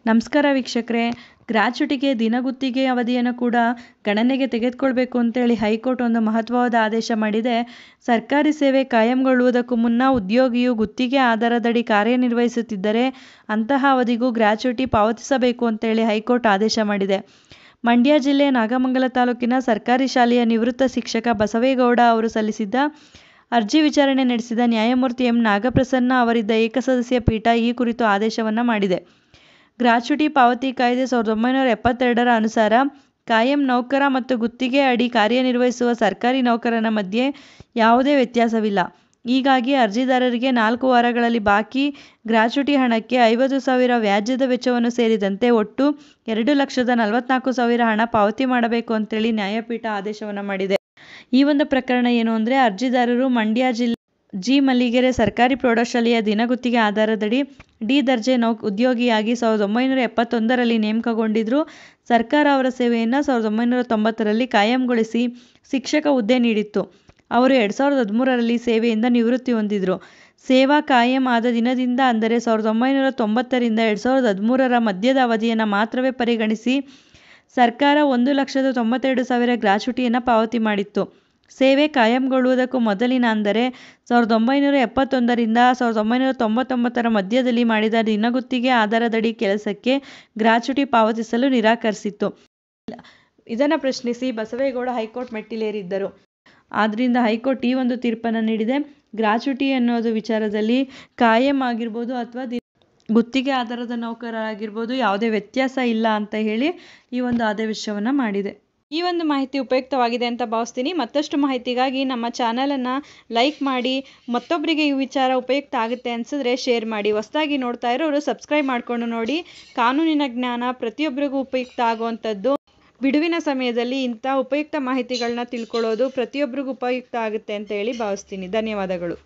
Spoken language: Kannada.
ನಮಸ್ಕಾರ ವೀಕ್ಷಕರೇ. ಗ್ರ್ಯಾಚ್ಯುಟಿಗೆ ದಿನಗುತ್ತಿಗೆ ಅವಧಿಯನ್ನು ಕೂಡ ಗಣನೆಗೆ ತೆಗೆದುಕೊಳ್ಬೇಕು ಅಂತೇಳಿ ಹೈಕೋರ್ಟ್ ಒಂದು ಮಹತ್ವವಾದ ಆದೇಶ ಮಾಡಿದೆ. ಸರ್ಕಾರಿ ಸೇವೆ ಕಾಯಂಗೊಳ್ಳುವುದಕ್ಕೂ ಮುನ್ನ ಉದ್ಯೋಗಿಯು ಗುತ್ತಿಗೆ ಆಧಾರದಡಿ ಕಾರ್ಯನಿರ್ವಹಿಸುತ್ತಿದ್ದರೆ ಅಂತಹ ಅವಧಿಗೂ ಗ್ರ್ಯಾಚ್ಯುಟಿ ಪಾವತಿಸಬೇಕು ಅಂತೇಳಿ ಹೈಕೋರ್ಟ್ ಆದೇಶ ಮಾಡಿದೆ. ಮಂಡ್ಯ ಜಿಲ್ಲೆ ನಾಗಮಂಗಲ ತಾಲೂಕಿನ ಸರ್ಕಾರಿ ಶಾಲೆಯ ನಿವೃತ್ತ ಶಿಕ್ಷಕ ಬಸವೇಗೌಡ ಅವರು ಸಲ್ಲಿಸಿದ್ದ ಅರ್ಜಿ ವಿಚಾರಣೆ ನಡೆಸಿದ ನ್ಯಾಯಮೂರ್ತಿ ಎಂ. ನಾಗಪ್ರಸನ್ನ ಅವರಿದ್ದ ಏಕಸದಸ್ಯ ಪೀಠ ಈ ಕುರಿತು ಆದೇಶವನ್ನು ಮಾಡಿದೆ. ಗ್ರ್ಯಾಚ್ಯುಟಿ ಪಾವತಿ ಕಾಯ್ದೆ 1972ರ ಅನುಸಾರ ಕಾಯಂ ನೌಕರ ಮತ್ತು ಗುತ್ತಿಗೆ ಅಡಿ ಕಾರ್ಯನಿರ್ವಹಿಸುವ ಸರ್ಕಾರಿ ನೌಕರನ ಮಧ್ಯೆ ಯಾವುದೇ ವ್ಯತ್ಯಾಸವಿಲ್ಲ. ಹೀಗಾಗಿ ಅರ್ಜಿದಾರರಿಗೆ 4 ವಾರಗಳಲ್ಲಿ ಬಾಕಿ ಗ್ರ್ಯಾಚ್ಯುಟಿ ಹಣಕ್ಕೆ 50,000 ವ್ಯಾಜ್ಯದ ವೆಚ್ಚವನ್ನು ಸೇರಿದಂತೆ ಒಟ್ಟು 2,44,000 ಹಣ ಪಾವತಿ ಮಾಡಬೇಕು ಅಂತೇಳಿ ನ್ಯಾಯಪೀಠ ಆದೇಶವನ್ನು ಮಾಡಿದೆ. ಈ ಒಂದು ಪ್ರಕರಣ ಏನು ಅಂದರೆ, ಅರ್ಜಿದಾರರು ಮಂಡ್ಯ ಜಿಲ್ಲೆ ಜಿ. ಮಲ್ಲಿಗೆರೆ ಸರ್ಕಾರಿ ಪ್ರೌಢಶಾಲೆಯ ದಿನಗುತ್ತಿಗೆ ಆಧಾರದಡಿ ಡಿ ದರ್ಜೆ ಉದ್ಯೋಗಿಯಾಗಿ 1971ರಲ್ಲಿ ನೇಮಕಗೊಂಡಿದ್ದರು. ಸರ್ಕಾರ ಅವರ ಸೇವೆಯನ್ನು 1990ರಲ್ಲಿ ಕಾಯಂಗೊಳಿಸಿ ಶಿಕ್ಷಕ ಹುದ್ದೆ ನೀಡಿತ್ತು. ಅವರು 2013ರಲ್ಲಿ ಸೇವೆಯಿಂದ ನಿವೃತ್ತಿ ಹೊಂದಿದರು. ಸೇವಾ ಕಾಯಂ ಆದ ದಿನದಿಂದ ಅಂದರೆ 1990ರಿಂದ 2013ರ ಮಧ್ಯದ ಅವಧಿಯನ್ನು ಮಾತ್ರವೇ ಪರಿಗಣಿಸಿ ಸರ್ಕಾರ 1,92,000 ಗ್ರ್ಯಾಚ್ಯುಟಿಯನ್ನು ಪಾವತಿ ಮಾಡಿತ್ತು. ಸೇವೆ ಕಾಯಂಗೊಳ್ಳುವುದಕ್ಕೂ ಮೊದಲಿನ ಅಂದರೆ 1971ರಿಂದ 1999ರ ಮಧ್ಯದಲ್ಲಿ ಮಾಡಿದ ದಿನಗುತ್ತಿಗೆ ಆಧಾರದಡಿ ಕೆಲಸಕ್ಕೆ ಗ್ರ್ಯಾಚ್ಯುಟಿ ಪಾವತಿಸಲು ನಿರಾಕರಿಸಿತ್ತು. ಇದನ್ನು ಪ್ರಶ್ನಿಸಿ ಬಸವೇಗೌಡ ಹೈಕೋರ್ಟ್ ಮೆಟ್ಟಿಲೇರಿದ್ದರು. ಆದ್ದರಿಂದ ಹೈಕೋರ್ಟ್ ಈ ಒಂದು ತೀರ್ಪನ್ನು ನೀಡಿದೆ. ಗ್ರ್ಯಾಚ್ಯುಟಿ ಅನ್ನೋದು ವಿಚಾರದಲ್ಲಿ ಕಾಯಂ ಆಗಿರ್ಬೋದು ಅಥವಾ ಗುತ್ತಿಗೆ ಆಧಾರದ ನೌಕರರಾಗಿರ್ಬೋದು ಯಾವುದೇ ವ್ಯತ್ಯಾಸ ಇಲ್ಲ ಅಂತ ಹೇಳಿ ಈ ಒಂದು ಆದೇಶವನ್ನು ಮಾಡಿದೆ. ಈ ಒಂದು ಮಾಹಿತಿ ಉಪಯುಕ್ತವಾಗಿದೆ ಅಂತ ಭಾವಿಸ್ತೀನಿ. ಮತ್ತಷ್ಟು ಮಾಹಿತಿಗಾಗಿ ನಮ್ಮ ಚಾನಲನ್ನು ಲೈಕ್ ಮಾಡಿ, ಮತ್ತೊಬ್ಬರಿಗೆ ಈ ವಿಚಾರ ಉಪಯುಕ್ತ ಆಗುತ್ತೆ ಅನಿಸಿದ್ರೆ ಶೇರ್ ಮಾಡಿ. ಹೊಸದಾಗಿ ನೋಡ್ತಾ ಇರೋರು ಸಬ್ಸ್ಕ್ರೈಬ್ ಮಾಡಿಕೊಂಡು ನೋಡಿ. ಕಾನೂನಿನ ಜ್ಞಾನ ಪ್ರತಿಯೊಬ್ಬರಿಗೂ ಉಪಯುಕ್ತ ಆಗುವಂಥದ್ದು. ಬಿಡುವಿನ ಸಮಯದಲ್ಲಿ ಇಂಥ ಉಪಯುಕ್ತ ಮಾಹಿತಿಗಳನ್ನ ತಿಳ್ಕೊಳ್ಳೋದು ಪ್ರತಿಯೊಬ್ಬರಿಗೂ ಉಪಯುಕ್ತ ಆಗುತ್ತೆ ಅಂತ ಹೇಳಿ ಭಾವಿಸ್ತೀನಿ. ಧನ್ಯವಾದಗಳು.